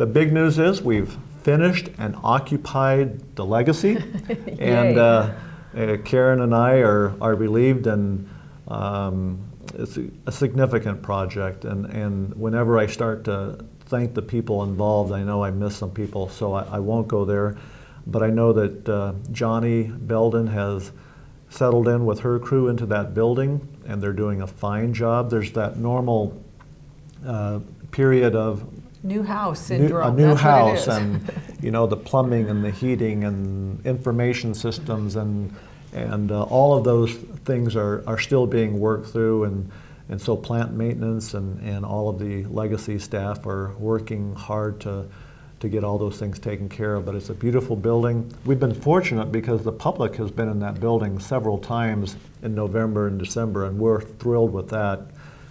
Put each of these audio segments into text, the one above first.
the big news is we've finished and occupied the legacy, and Karen and I are relieved, and it's a significant project. And whenever I start to thank the people involved, I know I miss some people, so I won't go there. But I know that Johnny Belden has settled in with her crew into that building, and they're doing a fine job. There's that normal period of new house syndrome. A new That's house, what it is. and the plumbing and the heating and information systems and all of those things are still being worked through, and so plant maintenance and all of the legacy staff are working hard to get all those things taken care of. But it's a beautiful building. We've been fortunate because the public has been in that building several times in November and December, and we're thrilled with that.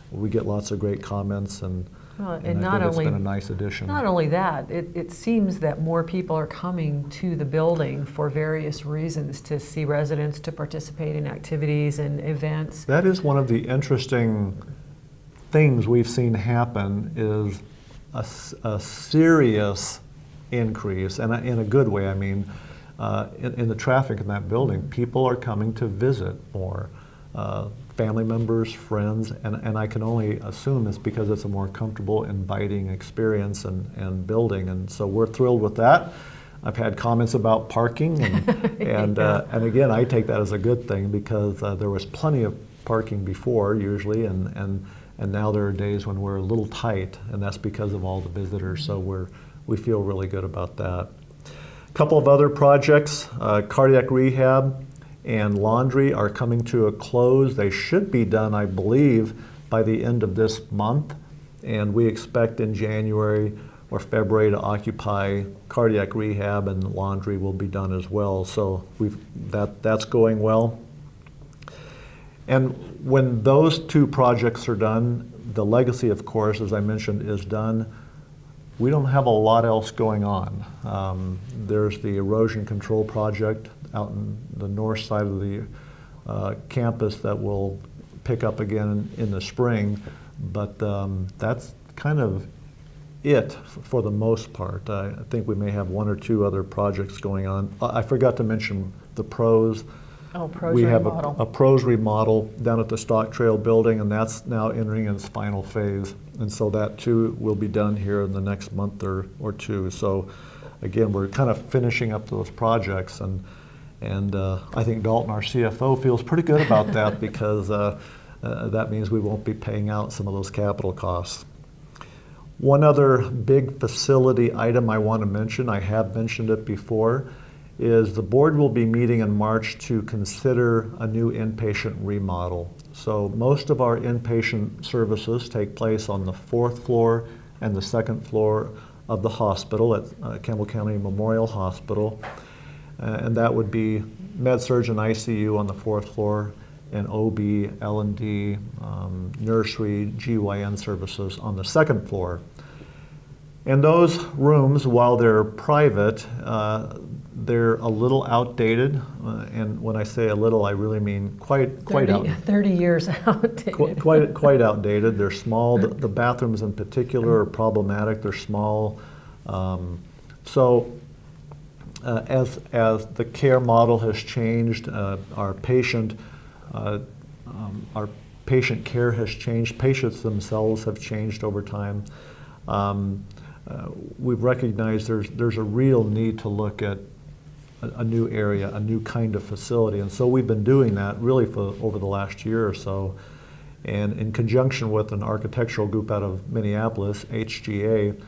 We get lots of great comments, and Well, I and think not it's only been a nice addition. Not only that, it seems that more people are coming to the building for various reasons, to see residents, to participate in activities and events. That is one of the interesting things we've seen happen, is a serious increase, and in a good way, I mean, in the traffic in that building. People are coming to visit more. Family members, friends, and I can only assume it's because it's a more comfortable, inviting experience and building, and so we're thrilled with that. I've had comments about parking, and again, I take that as a good thing, because there was plenty of parking before, usually, and now there are days when we're a little tight, and that's because of all the visitors, so we feel really good about that. A couple of other projects, cardiac rehab and laundry are coming to a close. They should be done, I believe, by the end of this month, and we expect in January or February to occupy cardiac rehab, and laundry will be done as well. So that's going well. And when those two projects are done, the legacy, of course, as I mentioned, is done. We don't have a lot else going on. There's the erosion control project out in the north side of the campus that will pick up again in the spring, but that's kind of it for the most part. I think we may have one or two other projects going on. I forgot to mention the pros. Oh, pros we have remodel. a pros remodel down at the Stock Trail building, and that's now entering its final phase. And so that too will be done here in the next month or two. So again, we're kind of finishing up those projects, and I think Dalton, our CFO, feels pretty good about that, because that means we won't be paying out some of those capital costs. One other big facility item I want to mention, I have mentioned it before, is the board will be meeting in March to consider a new inpatient remodel. So most of our inpatient services take place on the 4th floor and the 2nd floor of the hospital at Campbell County Memorial Hospital. And that would be med-surg and ICU on the 4th floor, and OB, L&D, nursery, GYN services on the 2nd floor. And those rooms, while they're private, they're a little outdated, and when I say a little, I really mean quite outdated. 30 years outdated. Quite outdated. They're small. The bathrooms in particular are problematic. They're small. So as the care model has changed, our patient care has changed. Patients themselves have changed over time. We've recognized there's a real need to look at a new area, a new kind of facility, and so we've been doing that really for over the last year or so. And in conjunction with an architectural group out of Minneapolis, HGA,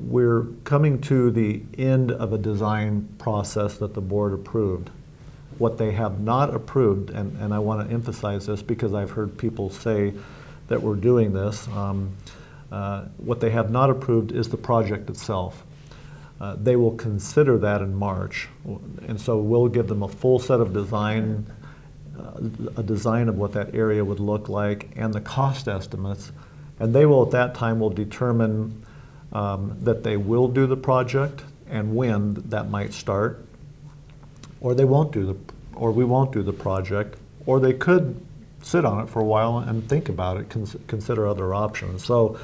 we're coming to the end of a design process that the board approved. What they have not approved, and I want to emphasize this because I've heard people say that we're doing this, what they have not approved is the project itself. They will consider that in March, and so we'll give them a full set of design, a design of what that area would look like and the cost estimates, and they will at that time will determine that they will do the project and when that might start, or they won't do or we won't do the project, or they could sit on it for a while and think about it, consider other options. So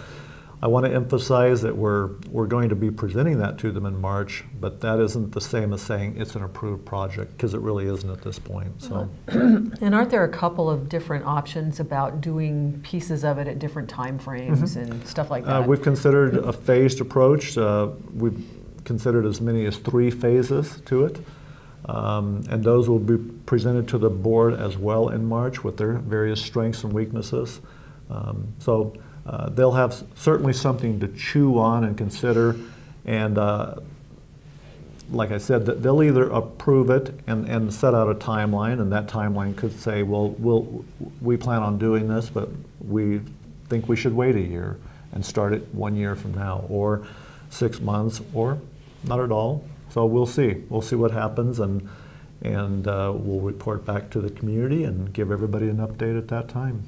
I want to emphasize that we're going to be presenting that to them in March, but that isn't the same as saying it's an approved project, because it really isn't at this point. So, and aren't there a couple of different options about doing pieces of it at different time frames and stuff like that? we've considered a phased approach. We've considered as many as 3 phases to it, and those will be presented to the board as well in March with their various strengths and weaknesses. So they'll have certainly something to chew on and consider, and like I said, they'll either approve it and set out a timeline, and that timeline could say, well, we plan on doing this, but we think we should wait a year and start it 1 year from now, or 6 months, or not at all. So we'll see. We'll see what happens, and we'll report back to the community and give everybody an update at that time.